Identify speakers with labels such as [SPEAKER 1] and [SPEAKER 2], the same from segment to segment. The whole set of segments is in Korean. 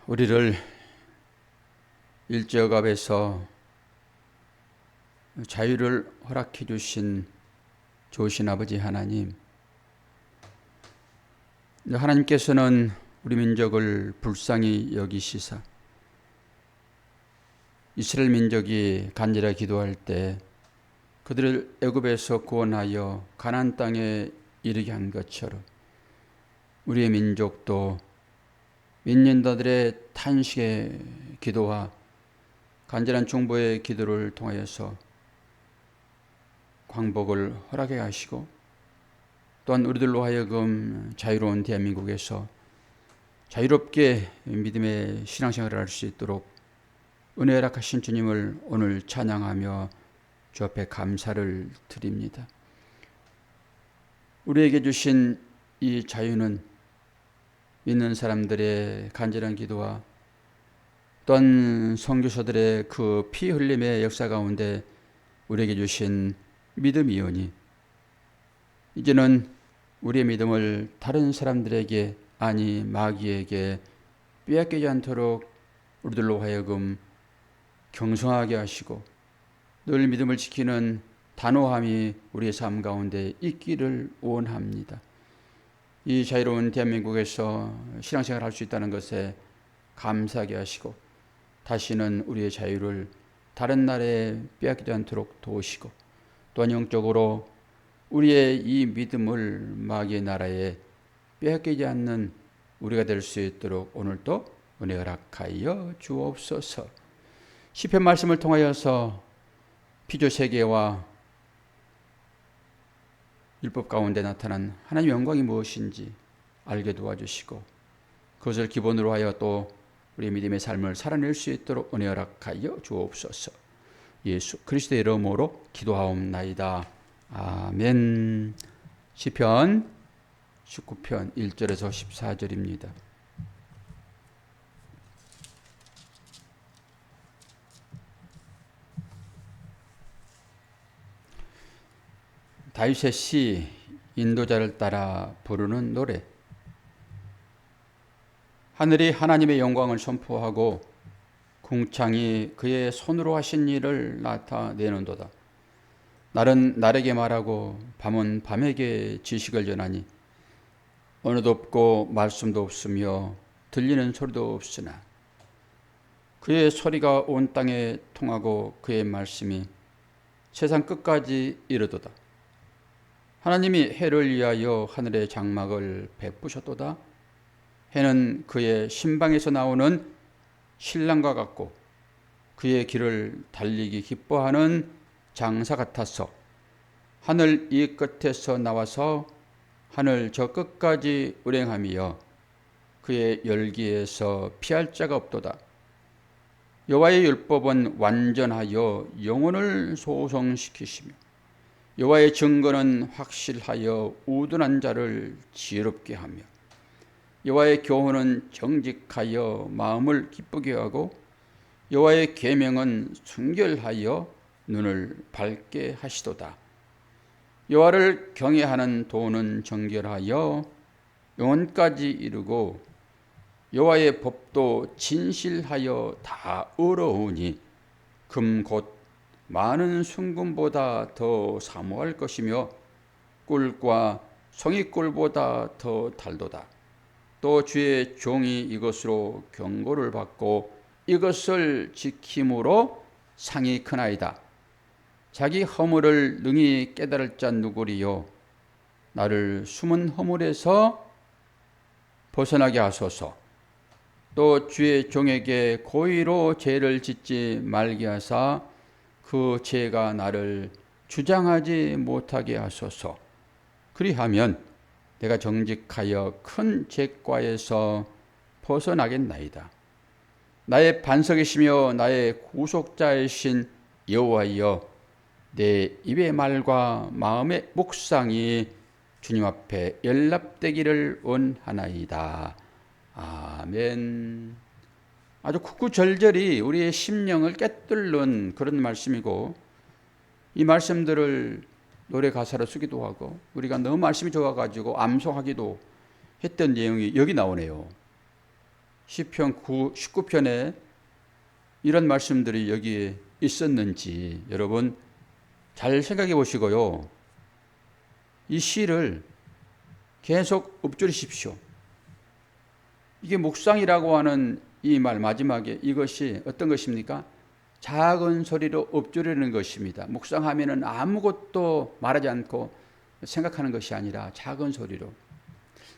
[SPEAKER 1] 우리를 일제억압에서 자유를 허락해 주신 좋으신 아버지 하나님, 하나님께서는 우리 민족을 불쌍히 여기시사 이스라엘 민족이 간절히 기도할 때 그들을 애굽에서 구원하여 가나안 땅에 이르게 한 것처럼 우리의 민족도 민년다들의 탄식의 기도와 간절한 중보의 기도를 통하여서 광복을 허락해 하시고, 또한 우리들로 하여금 자유로운 대한민국에서 자유롭게 믿음의 신앙생활을 할 수 있도록 은혜 허락하신 주님을 오늘 찬양하며 주 앞에 감사를 드립니다. 우리에게 주신 이 자유는 믿는 사람들의 간절한 기도와 또한 선교사들의 그 피 흘림의 역사 가운데 우리에게 주신 믿음이오니, 이제는 우리의 믿음을 다른 사람들에게, 아니 마귀에게 빼앗기지 않도록 우리들로 하여금 경성하게 하시고 늘 믿음을 지키는 단호함이 우리의 삶 가운데 있기를 원합니다. 이 자유로운 대한민국에서 신앙생활을 할 수 있다는 것에 감사하게 하시고, 다시는 우리의 자유를 다른 나라에 빼앗기지 않도록 도우시고, 또한 영적으로 우리의 이 믿음을 마귀의 나라에 빼앗기지 않는 우리가 될 수 있도록 오늘도 은혜 허락하여 주옵소서. 시편 말씀을 통하여서 피조 세계와 율법 가운데 나타난 하나님의 영광이 무엇인지 알게 도와주시고, 그것을 기본으로 하여 또 우리 믿음의 삶을 살아낼 수 있도록 은혜 허락하여 주옵소서. 예수 그리스도의 이름으로 기도하옵나이다. 아멘. 시편 19편 1절에서 14절입니다. 다윗의 시, 인도자를 따라 부르는 노래. 하늘이 하나님의 영광을 선포하고 궁창이 그의 손으로 하신 일을 나타내는도다. 날은 날에게 말하고 밤은 밤에게 지식을 전하니 언어도 없고 말씀도 없으며 들리는 소리도 없으나 그의 소리가 온 땅에 통하고 그의 말씀이 세상 끝까지 이르도다. 하나님이 해를 위하여 하늘의 장막을 베푸셨도다. 해는 그의 신방에서 나오는 신랑과 같고 그의 길을 달리기 기뻐하는 장사 같아서 하늘 이 끝에서 나와서 하늘 저 끝까지 운행하며 그의 열기에서 피할 자가 없도다. 여호와의 율법은 완전하여 영혼을 소성시키시며 여호와의 증거는 확실하여 우둔한 자를 지혜롭게 하며 여호와의 교훈은 정직하여 마음을 기쁘게 하고 여호와의 계명은 순결하여 눈을 밝게 하시도다. 여호와를 경외하는 도는 정결하여 영혼까지 이르고 여호와의 법도 진실하여 다 의로우니 금 곧 많은 순금보다 더 사모할 것이며 꿀과 송이꿀보다 더 달도다. 또 주의 종이 이것으로 경고를 받고 이것을 지킴으로 상이 크나이다. 자기 허물을 능히 깨달을 자 누구리요. 나를 숨은 허물에서 벗어나게 하소서. 또 주의 종에게 고의로 죄를 짓지 말게 하사 그 죄가 나를 주장하지 못하게 하소서. 그리하면 내가 정직하여 큰 죄과에서 벗어나겠나이다. 나의 반석이시며 나의 구속자이신 여호와여, 내 입의 말과 마음의 묵상이 주님 앞에 연락되기를 원하나이다. 아멘. 아주 구구절절히 우리의 심령을 꿰뚫는 그런 말씀이고, 이 말씀들을 노래 가사로 쓰기도 하고 우리가 너무 말씀이 좋아가지고 암송하기도 했던 내용이 여기 나오네요. 시편 19편에 이런 말씀들이 여기에 있었는지 여러분 잘 생각해 보시고요. 이 시를 계속 읊조리십시오. 이게 묵상이라고 하는 이 말 마지막에 이것이 어떤 것입니까? 작은 소리로 읊조리는 것입니다. 묵상하면은 아무것도 말하지 않고 생각하는 것이 아니라 작은 소리로.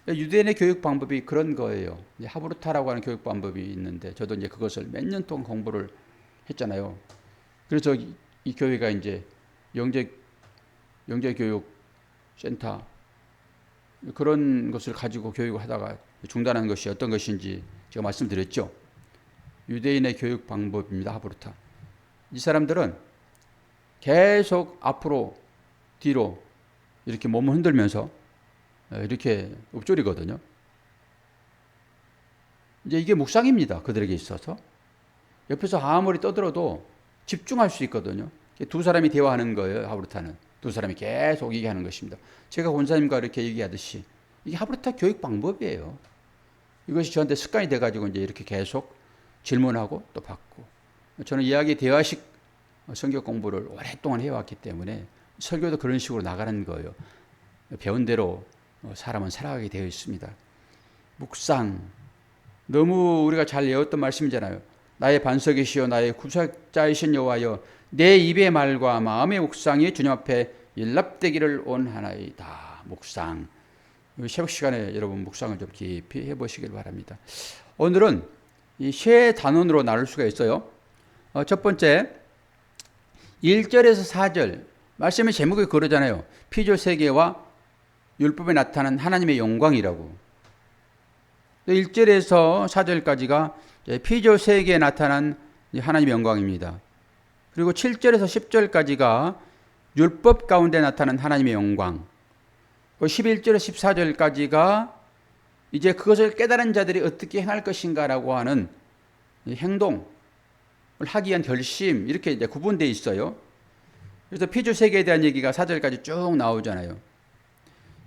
[SPEAKER 1] 유대인의 교육 방법이 그런 거예요. 하브루타라고 하는 교육 방법이 있는데 저도 이제 그것을 몇 년 동안 공부를 했잖아요. 그래서 이 교회가 이제 영재교육 센터 그런 것을 가지고 교육을 하다가 중단한 것이 어떤 것인지 제가 말씀드렸죠. 유대인의 교육 방법입니다. 하브루타. 이 사람들은 계속 앞으로 뒤로 이렇게 몸을 흔들면서 이렇게 읊조리거든요. 이제 이게 묵상입니다. 그들에게 있어서. 옆에서 아무리 떠들어도 집중할 수 있거든요. 두 사람이 대화하는 거예요. 하브루타는. 두 사람이 계속 얘기하는 것입니다. 제가 권사님과 이렇게 얘기하듯이 이게 하브루타 교육 방법이에요. 이것이 저한테 습관이 돼가지고 이제 이렇게 계속 질문하고 또 받고. 저는 이야기 대화식 성경 공부를 오랫동안 해왔기 때문에 설교도 그런 식으로 나가는 거예요. 배운 대로 사람은 살아가게 되어 있습니다. 묵상. 너무 우리가 잘 외웠던 말씀이잖아요. 나의 반석이시여 나의 구속자이신 여호와여 내 입의 말과 마음의 묵상이 주님 앞에 일납되기를 원하나이다. 묵상. 새벽 시간에 여러분 묵상을 좀 깊이 해보시길 바랍니다. 오늘은 이 세 단원으로 나눌 수가 있어요. 첫 번째 1절에서 4절 말씀의 제목이 그러잖아요. 피조 세계와 율법에 나타난 하나님의 영광이라고. 1절에서 4절까지가 피조 세계에 나타난 하나님의 영광입니다. 그리고 7절에서 10절까지가 율법 가운데 나타난 하나님의 영광. 11절에서 14절까지가 이제 그것을 깨달은 자들이 어떻게 행할 것인가라고 하는 행동을 하기 위한 결심, 이렇게 이제 구분되어 있어요. 그래서 피조 세계에 대한 얘기가 4절까지 쭉 나오잖아요.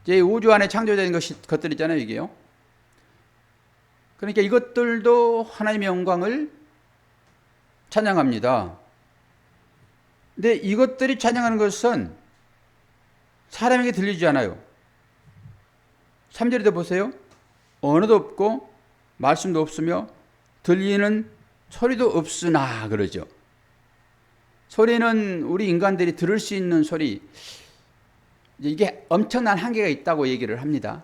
[SPEAKER 1] 이제 우주 안에 창조된 것들이잖아요, 이게요. 그러니까 이것들도 하나님의 영광을 찬양합니다. 근데 이것들이 찬양하는 것은 사람에게 들리지 않아요. 3절에도 보세요. 언어도 없고 말씀도 없으며 들리는 소리도 없으나 그러죠. 소리는 우리 인간들이 들을 수 있는 소리, 이게 엄청난 한계가 있다고 얘기를 합니다.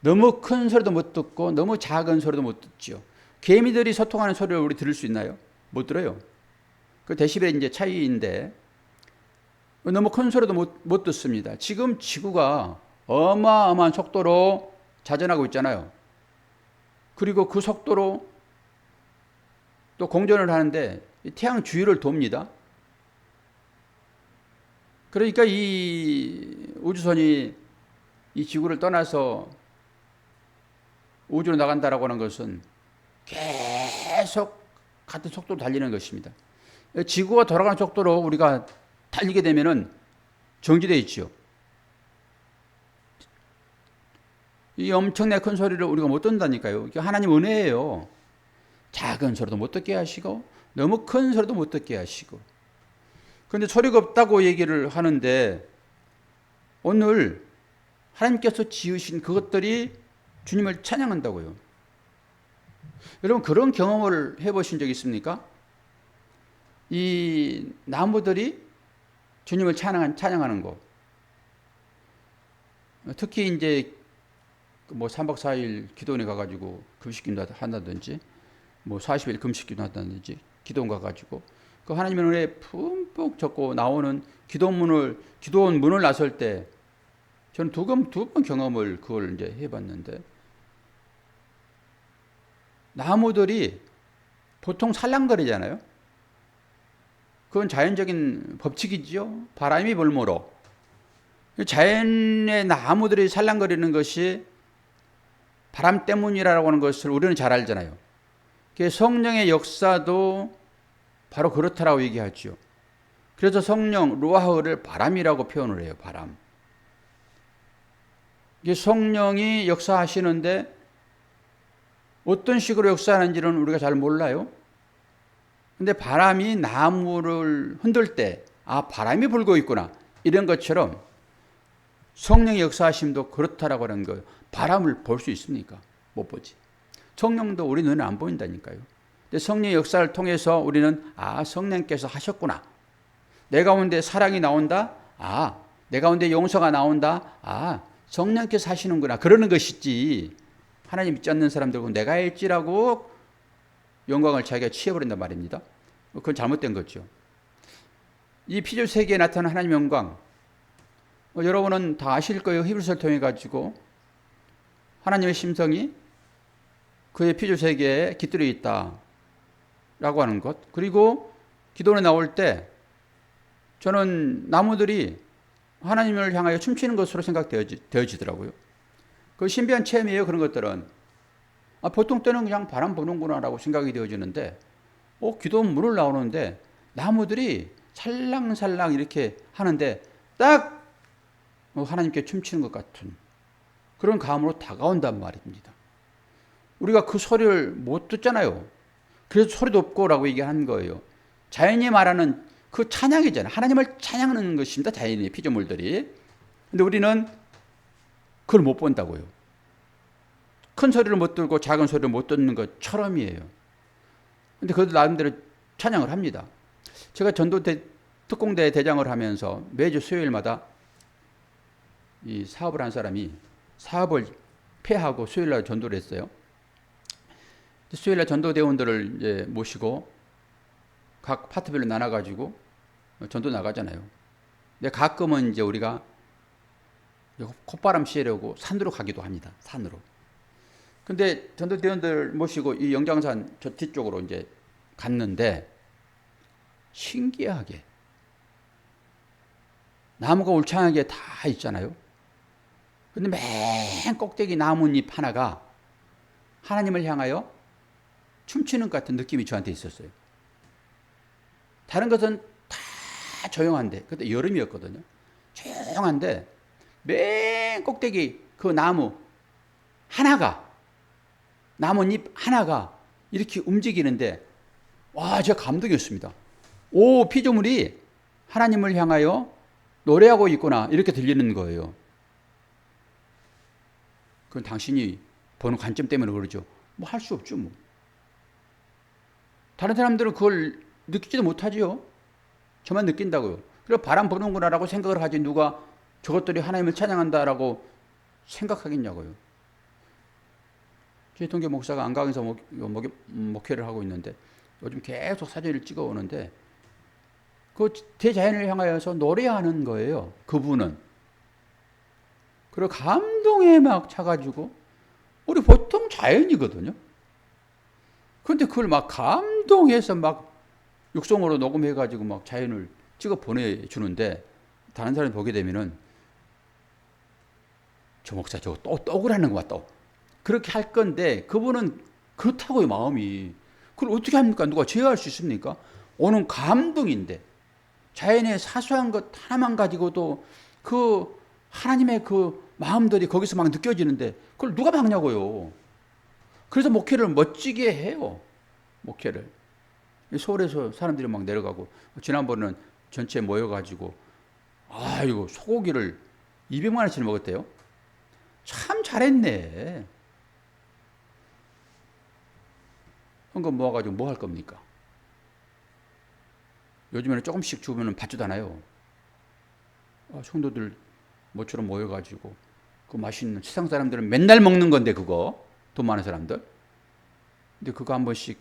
[SPEAKER 1] 너무 큰 소리도 못 듣고 너무 작은 소리도 못 듣죠. 개미들이 소통하는 소리를 우리 들을 수 있나요? 못 들어요. 그 데시벨의 이제 차이인데 너무 큰 소리도 못 듣습니다. 지금 지구가 어마어마한 속도로 자전하고 있잖아요. 그리고 그 속도로 또 공전을 하는데 태양 주위를 돕니다. 그러니까 이 우주선이 이 지구를 떠나서 우주로 나간다라고 하는 것은 계속 같은 속도로 달리는 것입니다. 지구가 돌아가는 속도로 우리가 달리게 되면은 정지되어 있죠. 이 엄청나게 큰 소리를 우리가 못 듣는다니까요. 이게 하나님 은혜예요. 작은 소리도 못 듣게 하시고 너무 큰 소리도 못 듣게 하시고. 그런데 소리가 없다고 얘기를 하는데 오늘 하나님께서 지으신 그것들이 주님을 찬양한다고요. 여러분 그런 경험을 해보신 적 있습니까? 이 나무들이 주님을 찬양하는 거. 특히 이제 뭐 3박 4일 기도원에 가가지고 금식기도 한다든지 뭐 40일 금식기도 한다든지 기도원 가가지고 그 하나님의 은혜 푹푹 적고 나오는 기도원 문을 나설 때 저는 두 번 경험을 그걸 이제 해봤는데 나무들이 보통 살랑거리잖아요. 그건 자연적인 법칙이죠. 바람이 불므로 자연의 나무들이 살랑거리는 것이 바람 때문이라고 하는 것을 우리는 잘 알잖아요. 성령의 역사도 바로 그렇다라고 얘기하죠. 그래서 성령 루아흐를 바람이라고 표현을 해요. 바람. 성령이 역사하시는데 어떤 식으로 역사하는지는 우리가 잘 몰라요. 근데 바람이 나무를 흔들 때, 아, 바람이 불고 있구나. 이런 것처럼 성령의 역사하심도 그렇다라고 하는 거예요. 바람을 볼 수 있습니까? 못 보지. 성령도 우리 눈에 안 보인다니까요. 근데 성령의 역사를 통해서 우리는, 아, 성령께서 하셨구나. 내 가운데 사랑이 나온다. 아, 내 가운데 용서가 나온다. 아, 성령께서 하시는구나. 그러는 것이지. 하나님 믿지 않는 사람들은 내가 할지라고 영광을 자기가 취해버린단 말입니다. 그건 잘못된 거죠. 이 피조 세계에 나타난 하나님의 영광, 여러분은 다 아실 거예요. 히브리서를 통해 가지고 하나님의 심성이 그의 피조 세계에 깃들어 있다라고 하는 것. 그리고 기도에 나올 때 저는 나무들이 하나님을 향하여 춤추는 것으로 생각되어지더라고요. 그 신비한 체험이에요. 그런 것들은. 아, 보통 때는 그냥 바람 부는구나라고 생각이 되어지는데, 기도는 물을 나오는데 나무들이 살랑살랑 이렇게 하는데 딱 하나님께 춤추는 것 같은 그런 감으로 다가온단 말입니다. 우리가 그 소리를 못 듣잖아요. 그래서 소리도 없고라고 얘기한 거예요. 자연이 말하는 그 찬양이잖아요. 하나님을 찬양하는 것입니다. 자연의 피조물들이. 근데 우리는 그걸 못 본다고요. 큰 소리를 못 들고 작은 소리를 못 듣는 것처럼이에요. 근데 그것도 나름대로 찬양을 합니다. 제가 특공대 대장을 하면서 매주 수요일마다 이 사업을 한 사람이 사업을 폐하고 수요일날 전도를 했어요. 수요일날 전도대원들을 이제 모시고 각 파트별로 나눠가지고 전도 나가잖아요. 근데 가끔은 이제 우리가 콧바람 쐬려고 산으로 가기도 합니다. 산으로. 근데 전도대원들 모시고 이 영장산 저 뒤쪽으로 이제 갔는데 신기하게 나무가 울창하게 다 있잖아요. 근데 맨 꼭대기 나뭇잎 하나가 하나님을 향하여 춤추는 것 같은 느낌이 저한테 있었어요. 다른 것은 다 조용한데, 그때 여름이었거든요. 조용한데 맨 꼭대기 그 나뭇잎 하나가 이렇게 움직이는데, 와, 제가 감동이었습니다. 오, 피조물이 하나님을 향하여 노래하고 있구나, 이렇게 들리는 거예요. 그건 당신이 보는 관점 때문에 그러죠. 뭐 할 수 없죠, 뭐. 다른 사람들은 그걸 느끼지도 못하지요. 저만 느낀다고요. 그리고 바람 부는구나라고 생각을 하지, 누가 저것들이 하나님을 찬양한다라고 생각하겠냐고요. 제 동계 목사가 안강에서 목회를 하고 있는데 요즘 계속 사진을 찍어 오는데 그 대자연을 향하여서 노래하는 거예요. 그분은. 그리고 감동에 막 차가지고, 우리 보통 자연이거든요. 그런데 그걸 막 감동해서 막 육성으로 녹음해가지고 막 자연을 찍어 보내주는데, 다른 사람이 보게 되면은 저 목사 저거 또 그러는 거야 또. 그렇게 할 건데 그분은 그렇다고요, 마음이. 그걸 어떻게 합니까? 누가 제어할 수 있습니까? 오는 감동인데, 자연의 사소한 것 하나만 가지고도 그 하나님의 그 마음들이 거기서 막 느껴지는데 그걸 누가 막냐고요. 그래서 목회를 멋지게 해요. 목회를. 서울에서 사람들이 막 내려가고, 지난번에는 전체 모여가지고 아이고 소고기를 200만 원치를 먹었대요. 참 잘했네. 헌금 모아가지고 뭐 할 겁니까? 요즘에는 조금씩 주면 받지도 성도들 모처럼 모여가지고 그 맛있는, 세상 사람들은 맨날 먹는 건데 그거, 돈 많은 사람들. 근데 그거 한 번씩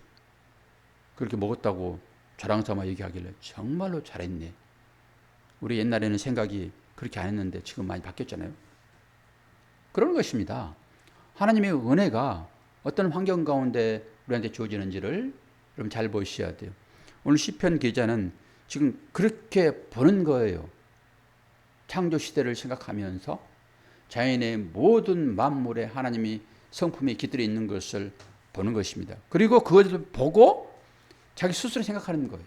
[SPEAKER 1] 그렇게 먹었다고 자랑삼아 얘기하길래 정말로 잘했네. 우리 옛날에는 생각이 그렇게 안 했는데 지금 많이 바뀌었잖아요. 그런 것입니다. 하나님의 은혜가 어떤 환경 가운데 우리한테 주어지는지를 여러분 잘 보셔야 돼요. 오늘 시편 기자는 지금 그렇게 보는 거예요. 창조 시대를 생각하면서 자연의 모든 만물에 하나님이 성품이 깃들어 있는 것을 보는 것입니다. 그리고 그것을 보고 자기 스스로 생각하는 거예요.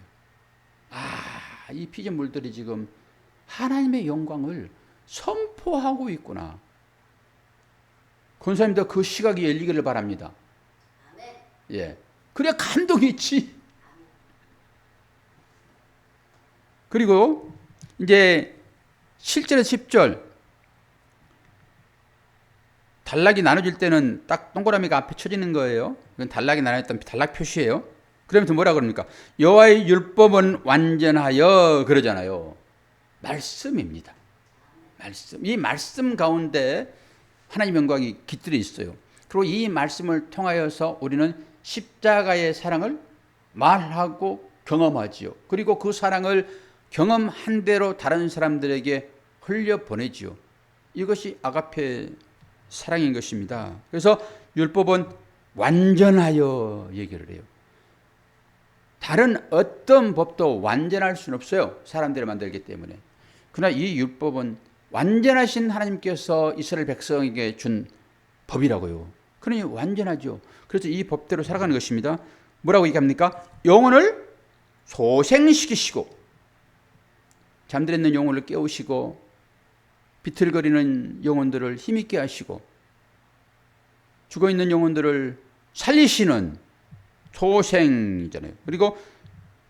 [SPEAKER 1] 아, 이 피조물들이 지금 하나님의 영광을 선포하고 있구나. 권사님도 그 시각이 열리기를 바랍니다. 예. 그래 감동이 있지. 그리고 이제 7절에서 10절 단락이 나눠질 때는 딱 동그라미가 앞에 쳐지는 거예요. 이건 단락이 나눠졌던 단락 표시예요. 그러면서 뭐라 그럽니까? 여호와의 율법은 완전하여 그러잖아요. 말씀입니다. 말씀. 이 말씀 가운데 하나님의 영광이 깃들어 있어요. 그리고 이 말씀을 통하여서 우리는 십자가의 사랑을 말하고 경험하지요. 그리고 그 사랑을 경험한 대로 다른 사람들에게 흘려보내지요. 이것이 아가페 사랑인 것입니다. 그래서 율법은 완전하여 얘기를 해요. 다른 어떤 법도 완전할 수는 없어요. 사람들을 만들기 때문에. 그러나 이 율법은 완전하신 하나님께서 이스라엘 백성에게 준 법이라고요. 그러니 완전하죠. 그래서 이 법대로 살아가는 것입니다. 뭐라고 얘기합니까? 영혼을 소생시키시고 잠들어 있는 영혼을 깨우시고 비틀거리는 영혼들을 힘있게 하시고 죽어있는 영혼들을 살리시는 소생이잖아요. 그리고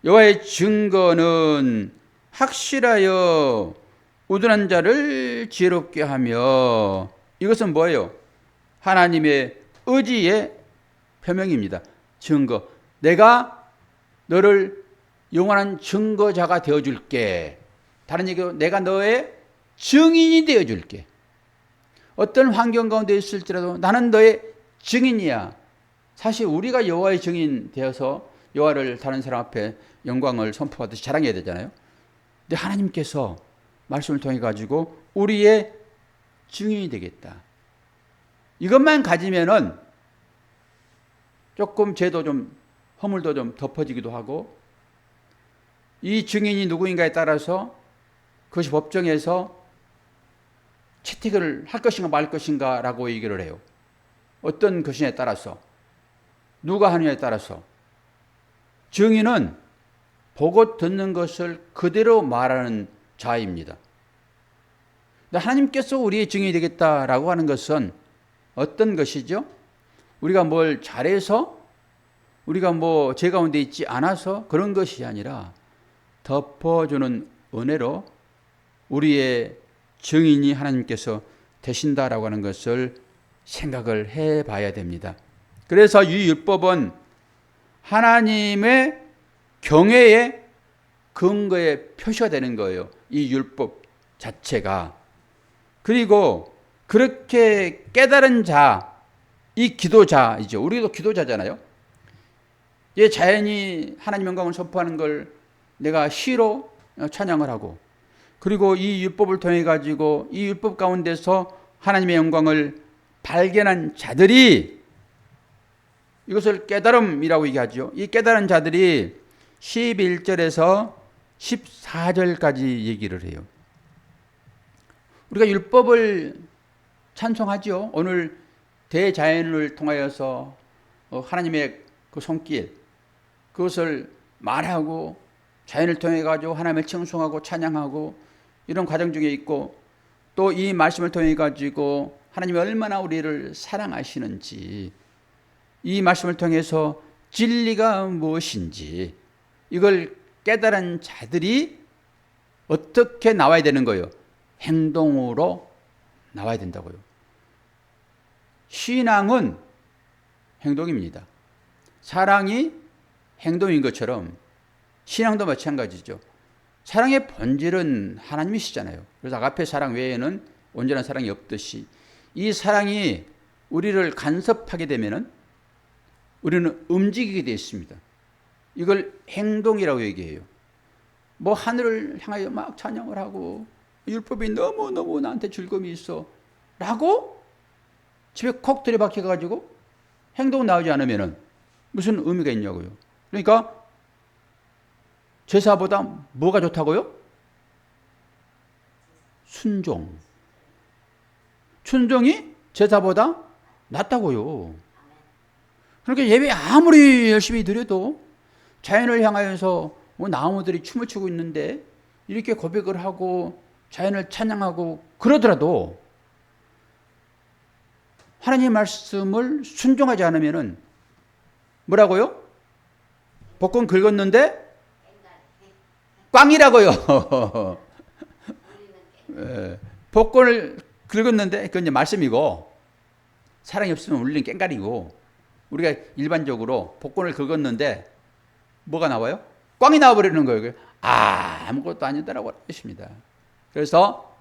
[SPEAKER 1] 여호와의 증거는 확실하여 우둔한 자를 지혜롭게 하며 이것은 뭐예요? 하나님의 의지의 표명입니다. 증거. 내가 너를 영원한 증거자가 되어줄게. 다른 얘기로 내가 너의 증인이 되어줄게. 어떤 환경 가운데 있을지라도 나는 너의 증인이야. 사실 우리가 여호와의 증인 되어서 여호와를 다른 사람 앞에 영광을 선포하듯이 자랑해야 되잖아요. 근데 하나님께서 말씀을 통해 가지고 우리의 증인이 되겠다. 이것만 가지면은 조금 죄도 좀 허물도 좀 덮어지기도 하고 이 증인이 누구인가에 따라서 그것이 법정에서 채택을 할 것인가 말 것인가 라고 얘기를 해요. 어떤 것이냐에 따라서 누가 하느냐에 따라서 증인은 보고 듣는 것을 그대로 말하는 자입니다. 근데 하나님께서 우리의 증인이 되겠다라고 하는 것은 어떤 것이죠? 우리가 뭘 잘해서 우리가 뭐 죄 가운데 있지 않아서 그런 것이 아니라 덮어주는 은혜로 우리의 증인이 하나님께서 되신다라고 하는 것을 생각을 해봐야 됩니다. 그래서 이 율법은 하나님의 경외의 근거의 표시가 되는 거예요. 이 율법 자체가. 그리고 그렇게 깨달은 자, 이 기도자이죠. 우리도 기도자잖아요. 이 자연히 하나님 영광을 선포하는 걸 내가 시로 찬양을 하고 그리고 이 율법을 통해 가지고 이 율법 가운데서 하나님의 영광을 발견한 자들이 이것을 깨달음이라고 얘기하죠. 이 깨달은 자들이 11절에서 14절까지 얘기를 해요. 우리가 율법을 찬송하죠. 오늘 대자연을 통하여서 하나님의 그 손길 그것을 말하고 자연을 통해 가지고 하나님을称颂하고 찬양하고 이런 과정 중에 있고 또 이 말씀을 통해 가지고 하나님이 얼마나 우리를 사랑하시는지 이 말씀을 통해서 진리가 무엇인지 이걸 깨달은 자들이 어떻게 나와야 되는 거예요? 행동으로 나와야 된다고요. 신앙은 행동입니다. 사랑이 행동인 것처럼 신앙도 마찬가지죠. 사랑의 본질은 하나님이시잖아요. 그래서 아가페 사랑 외에는 온전한 사랑이 없듯이 이 사랑이 우리를 간섭하게 되면은 우리는 움직이게 되어 있습니다. 이걸 행동이라고 얘기해요. 뭐 하늘을 향하여 막 찬양을 하고 율법이 너무너무 나한테 즐거움이 있어 라고 집에 콕 들이박혀 가지고 행동 나오지 않으면 무슨 의미가 있냐고요. 그러니까 제사보다 뭐가 좋다고요? 순종. 순종이 제사보다 낫다고요. 그러니까 예배 아무리 열심히 드려도 자연을 향하여서 뭐 나무들이 춤을 추고 있는데 이렇게 고백을 하고 자연을 찬양하고 그러더라도 하나님의 말씀을 순종하지 않으면은 뭐라고요? 복권 긁었는데 꽝이라고요. 복권을 긁었는데 그건 이제 말씀이고 사랑이 없으면 울리는 깽가리고 우리가 일반적으로 복권을 긁었는데 뭐가 나와요? 꽝이 나와버리는 거예요. 아무것도 아니다라고 하십니다. 그래서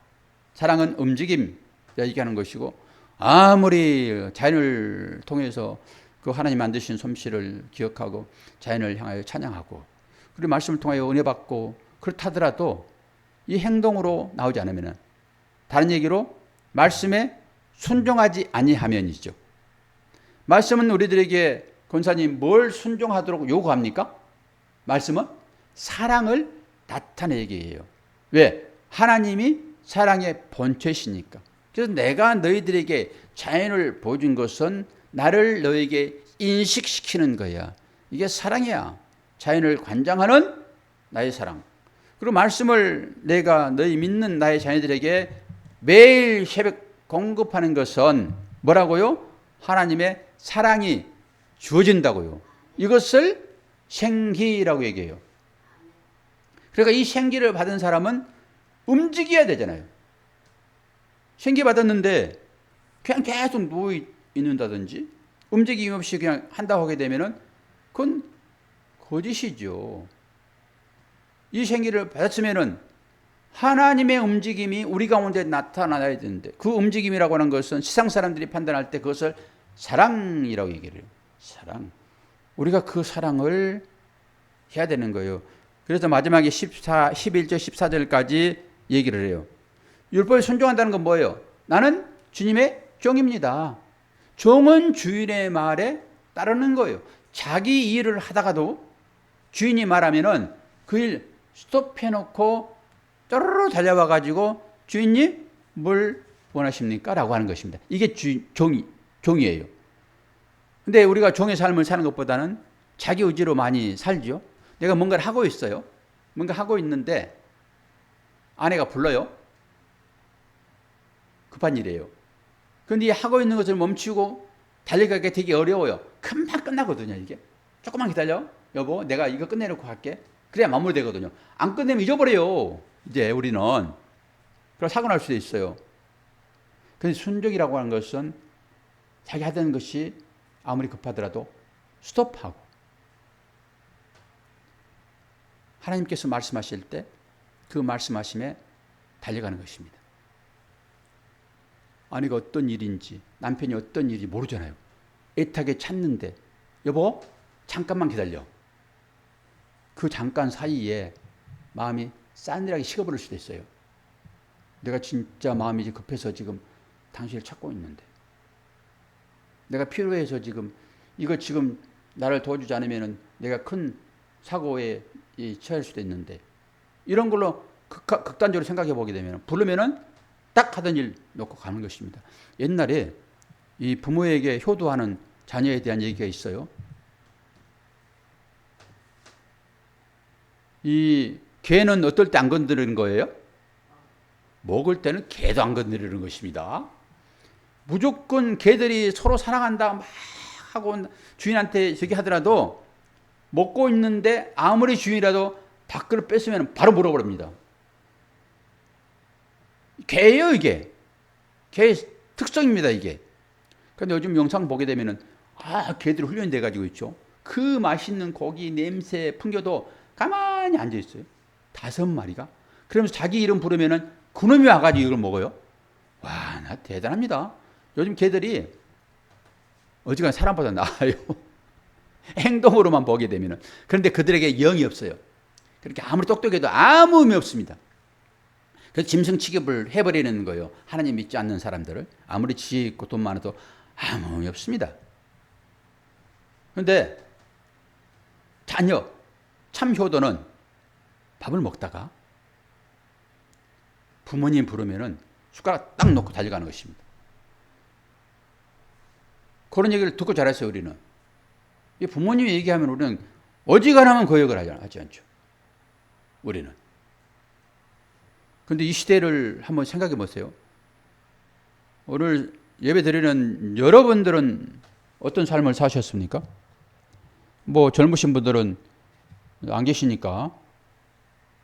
[SPEAKER 1] 사랑은 움직임 얘기하는 것이고 아무리 자연을 통해서 그 하나님 만드신 솜씨를 기억하고 자연을 향하여 찬양하고 그리고 말씀을 통하여 은혜 받고 그렇다더라도 이 행동으로 나오지 않으면 다른 얘기로 말씀에 순종하지 아니하면이죠. 말씀은 우리들에게 권사님 뭘 순종하도록 요구합니까? 말씀은 사랑을 나타내게 해요. 왜? 하나님이 사랑의 본체시니까. 그래서 내가 너희들에게 자연을 보여준 것은 나를 너에게 인식시키는 거야. 이게 사랑이야. 자연을 관장하는 나의 사랑. 그리고 말씀을 내가 너희 믿는 나의 자녀들에게 매일 새벽 공급하는 것은 뭐라고요? 하나님의 사랑이 주어진다고요. 이것을 생기라고 얘기해요. 그러니까 이 생기를 받은 사람은 움직여야 되잖아요. 생기 받았는데 그냥 계속 누워 있는다든지 움직임 없이 그냥 한다고 하게 되면은 그건 거짓이죠. 이 생기를 받았으면은 하나님의 움직임이 우리 가운데 나타나야 되는데 그 움직임이라고 하는 것은 세상 사람들이 판단할 때 그것을 사랑이라고 얘기를 해요. 사랑. 우리가 그 사랑을 해야 되는 거예요. 그래서 마지막에 11절 14절까지 얘기를 해요. 율법에 순종한다는 건 뭐예요? 나는 주님의 종입니다. 종은 주인의 말에 따르는 거예요. 자기 일을 하다가도 주인이 말하면은 그 일 스톱해놓고 쪼르르 달려와가지고 주인님 뭘 원하십니까? 라고 하는 것입니다. 이게 종이에요. 근데 우리가 종의 삶을 사는 것보다는 자기 의지로 많이 살죠. 내가 뭔가를 하고 있어요. 뭔가 하고 있는데 아내가 불러요. 급한 일이에요. 그런데 하고 있는 것을 멈추고 달려가기 되게 어려워요. 금방 끝나거든요, 이게. 조금만 기다려. 여보, 내가 이거 끝내놓고 갈게. 그래야 마무리되거든요. 안 끝내면 잊어버려요. 이제 우리는. 그럼 사고 날 수도 있어요. 그런데 순종이라고 하는 것은 자기 하던 것이 아무리 급하더라도 스톱하고 하나님께서 말씀하실 때 그 말씀하심에 달려가는 것입니다. 아내가 어떤 일인지 남편이 어떤 일인지 모르잖아요. 애타게 찾는데 여보 잠깐만 기다려. 그 잠깐 사이에 마음이 싸늘하게 식어버릴 수도 있어요. 내가 진짜 마음이 급해서 지금 당신을 찾고 있는데 내가 필요해서 지금 이거 지금 나를 도와주지 않으면 내가 큰 사고에 처할 수도 있는데 이런 걸로 극단적으로 생각해 보게 되면 부르면은 딱 하던 일 놓고 가는 것입니다. 옛날에 이 부모에게 효도하는 자녀에 대한 얘기가 있어요. 이 개는 어떨 때 안 건드리는 거예요? 먹을 때는 개도 안 건드리는 것입니다. 무조건 개들이 서로 사랑한다 막 하고 주인한테 저기 하더라도 먹고 있는데 아무리 주인이라도 밖으로 뺐으면 바로 물어버립니다. 개예요, 이게. 개의 특성입니다, 이게. 그런데 요즘 영상 보게 되면은 개들이 훈련돼 가지고 있죠. 그 맛있는 고기 냄새 풍겨도 가만히 앉아 있어요. 5마리가. 그러면서 자기 이름 부르면은 그놈이 와가지고 이걸 먹어요. 와, 나 대단합니다. 요즘 개들이 어지간히 사람보다 나아요. 행동으로만 보게 되면은. 그런데 그들에게 영이 없어요. 그렇게 아무리 똑똑해도 아무 의미 없습니다. 그래서 짐승 취급을 해버리는 거예요. 하나님 믿지 않는 사람들을. 아무리 지혜 있고 돈 많아도 아무 의미 없습니다. 그런데 자녀, 참 효도는 밥을 먹다가 부모님 부르면은 숟가락 딱 놓고 달려가는 것입니다. 그런 얘기를 듣고 자랐어요, 우리는. 부모님이 얘기하면 우리는 어지간하면 거역을 하지 않죠. 우리는. 그런데 이 시대를 한번 생각해 보세요. 오늘 예배 드리는 여러분들은 어떤 삶을 사셨습니까? 뭐 젊으신 분들은 안 계시니까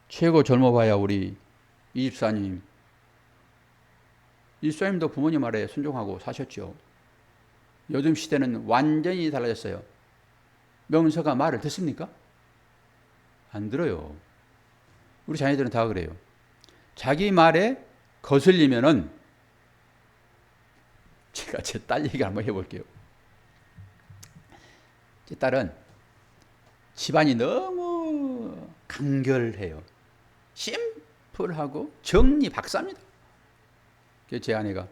[SPEAKER 1] 최고 젊어봐야 우리 이집사님. 이집사님도 부모님 말에 순종하고 사셨죠. 요즘 시대는 완전히 달라졌어요. 명서가 말을 듣습니까? 안 들어요. 우리 자녀들은 다 그래요. 자기 말에 거슬리면은, 제가 제 딸 얘기 한번 해볼게요. 제 딸은 집안이 너무 간결해요. 심플하고 정리 박사입니다. 그래서 제 아내가,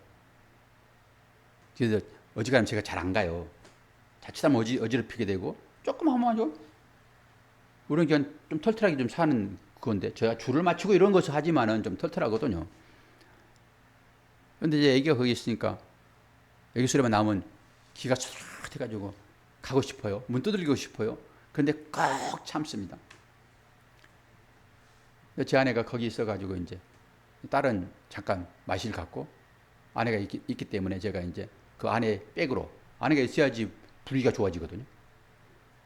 [SPEAKER 1] 그래서 어지간하면 제가 잘 안 가요. 자칫하면 어지럽히게 되고, 조금 하면 좀, 우리는 그냥 좀 털털하게 좀 사는 그건데, 제가 줄을 맞추고 이런 것을 하지만은 좀 털털하거든요. 근데 이제 애기가 거기 있으니까, 애기 소리만 나오면 기가 촤 해가지고 가고 싶어요. 문 두들기고 싶어요. 그런데 꼭 참습니다. 제 아내가 거기 있어가지고 이제 딸은 잠깐 마실 갔고, 아내가 있기 때문에 제가 이제 그 아내 백으로, 아내가 있어야지 분위기가 좋아지거든요.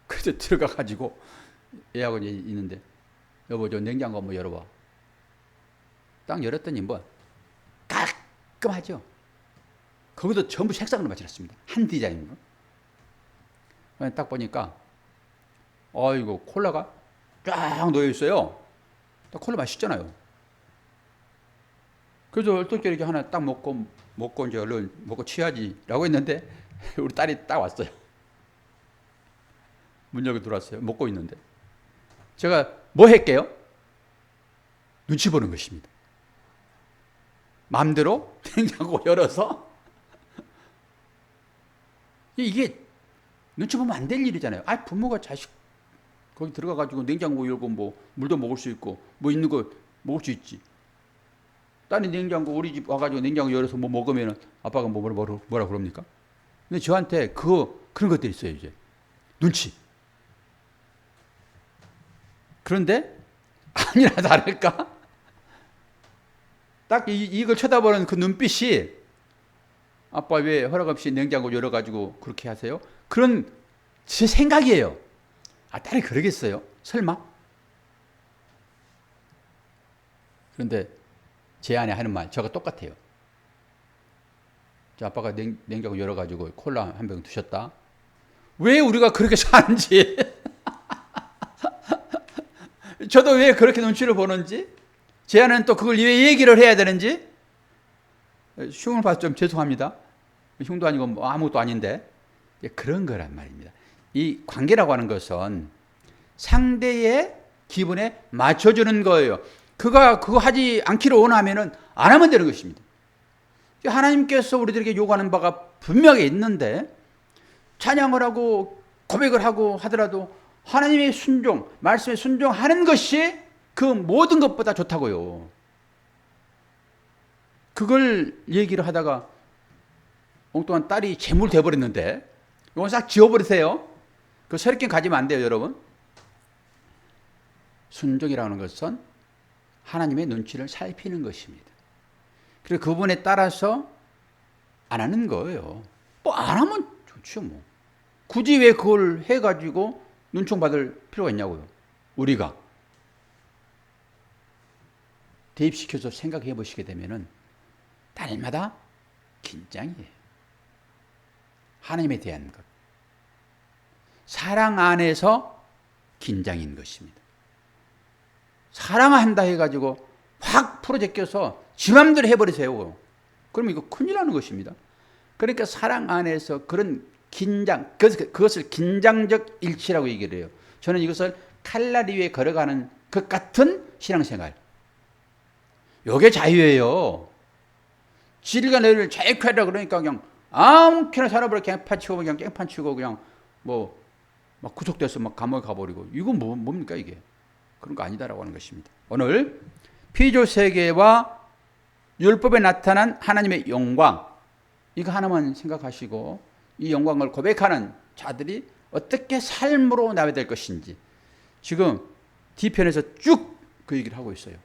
[SPEAKER 1] 그래서 들어가가지고 애하고 이제 있는데, 여보 저 냉장고 한번 열어봐. 딱 열었더니 뭐 깔끔하죠. 거기도 전부 색상으로 맞춰놨습니다. 한 디자인으로. 딱 보니까 아이고 콜라가 쫙 놓여 있어요. 딱 콜라 맛있잖아요. 그래서 어떻게 이렇게 하나 딱 먹고 이제 얼른 먹고 취하지라고 했는데 우리 딸이 딱 왔어요. 문 열고 들어왔어요. 먹고 있는데 제가 뭐 할게요? 눈치 보는 것입니다. 마음대로 냉장고 열어서, 이게 눈치 보면 안 될 일이잖아요. 부모가 자식 거기 들어가가지고 냉장고 열고 뭐 물도 먹을 수 있고 뭐 있는 거 먹을 수 있지. 딸이 냉장고 우리 집 와가지고 냉장고 열어서 뭐 먹으면 아빠가 뭐라 그럽니까? 근데 저한테 그런 것들이 있어요. 이제 눈치. 그런데 아니나 다를까? 딱 이걸 쳐다보는 그 눈빛이, 아빠 왜 허락 없이 냉장고 열어가지고 그렇게 하세요? 그런 제 생각이에요. 딸이 그러겠어요? 설마? 그런데 제 아내 하는 말 저가 똑같아요. 저 아빠가 냉장고 열어가지고 콜라 한 병 드셨다. 왜 우리가 그렇게 사는지 저도 왜 그렇게 눈치를 보는지, 제 아내는 또 그걸 왜 얘기를 해야 되는지, 흉을 봐서 좀 죄송합니다. 흉도 아니고 뭐 아무것도 아닌데 그런 거란 말입니다. 이 관계라고 하는 것은 상대의 기분에 맞춰주는 거예요. 그거 하지 않기를 원하면은 안 하면 되는 것입니다. 하나님께서 우리들에게 요구하는 바가 분명히 있는데, 찬양을 하고 고백을 하고 하더라도 하나님의 순종, 말씀에 순종하는 것이 그 모든 것보다 좋다고요. 그걸 얘기를 하다가 엉뚱한 딸이 재물 돼버렸는데 이건 싹 지워버리세요. 그 서럽게 가지면 안 돼요, 여러분. 순종이라는 것은 하나님의 눈치를 살피는 것입니다. 그리고 그분에 따라서 안 하는 거예요. 뭐 안 하면 좋죠, 뭐. 굳이 왜 그걸 해가지고 눈총 받을 필요가 있냐고요. 우리가 대입시켜서 생각해 보시게 되면은 날마다 긴장이에요. 하나님에 대한 것. 사랑 안에서 긴장인 것입니다. 사랑한다 해가지고 확 풀어제껴서 지 맘대로 해버리세요. 그러면 이거 큰일 나는 것입니다. 그러니까 사랑 안에서 그런 긴장, 그것을 긴장적 일치라고 얘기를 해요. 저는 이것을 칼날 위에 걸어가는 것 같은 신앙생활. 이게 자유예요. 지리가 너희를 자유하라 그러니까 그냥 아무렇게나 살아버려 깽판 치고 그냥 깽판 치고 그냥 뭐 막 구속돼서 막 감옥에 가버리고, 이건 뭡니까 이게? 그런 거 아니다라고 하는 것입니다. 오늘 피조 세계와 율법에 나타난 하나님의 영광, 이거 하나만 생각하시고 이 영광을 고백하는 자들이 어떻게 삶으로 나와야 될 것인지 지금 D편에서 쭉 그 얘기를 하고 있어요.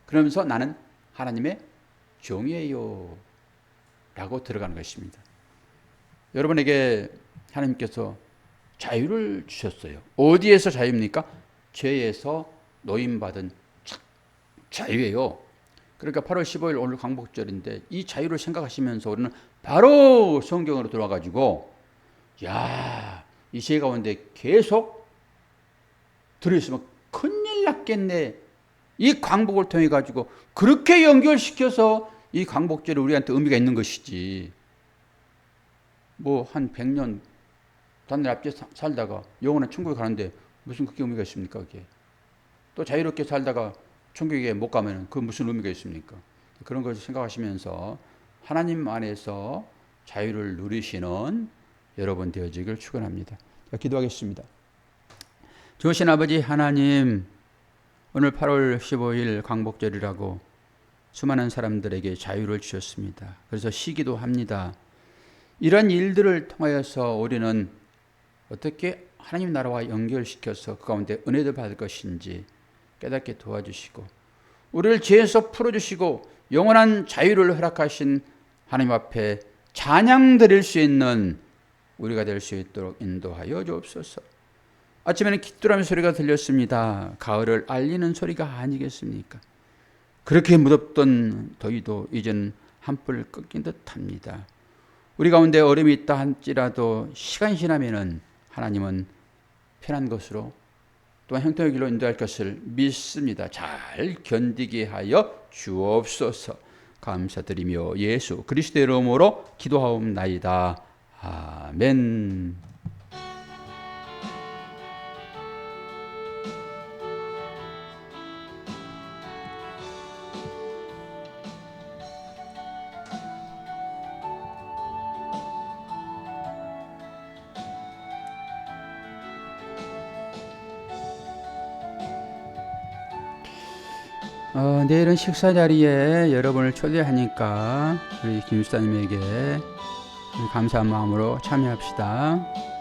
[SPEAKER 1] 그러면서 나는 하나님의 종이에요 라고 들어가는 것입니다. 여러분에게 하나님께서 자유를 주셨어요. 어디에서 자유입니까? 죄에서 노임받은 자유예요. 그러니까 8월 15일 오늘 광복절인데 이 자유를 생각하시면서 우리는 바로 성경으로 들어와가지고 이 죄 가운데 계속 들어있으면 큰일 났겠네. 이 광복을 통해 가지고 그렇게 연결시켜서 이 광복절이 우리한테 의미가 있는 것이지. 뭐 한 100년 단일 앞에 살다가 영원한 천국에 가는데 무슨 그게 의미가 있습니까? 그게 또 자유롭게 살다가 천국에 못 가면 그 무슨 의미가 있습니까? 그런 것을 생각하시면서 하나님 안에서 자유를 누리시는 여러분 되어지길 축원합니다. 기도하겠습니다. 좋으신 아버지 하나님, 오늘 8월 15일 광복절이라고 수많은 사람들에게 자유를 주셨습니다. 그래서 쉬기도 합니다. 이런 일들을 통하여서 우리는 어떻게 하나님 나라와 연결시켜서 그 가운데 은혜를 받을 것인지 깨닫게 도와주시고 우리를 죄에서 풀어주시고 영원한 자유를 허락하신 하나님 앞에 찬양 드릴 수 있는 우리가 될 수 있도록 인도하여 주옵소서. 아침에는 깃두라미 소리가 들렸습니다. 가을을 알리는 소리가 아니겠습니까? 그렇게 무덥던 더위도 이제는 한풀 꺾인 듯합니다. 우리 가운데 얼음이 있다 할지라도 시간이 지나면은 하나님은 편한 것으로 또한 형통의 길로 인도할 것을 믿습니다. 잘 견디게 하여 주옵소서. 감사드리며 예수 그리스도의 이름으로 기도하옵나이다. 아멘. 내일은 식사 자리에 여러분을 초대하니까 우리 김수사님에게 감사한 마음으로 참여합시다.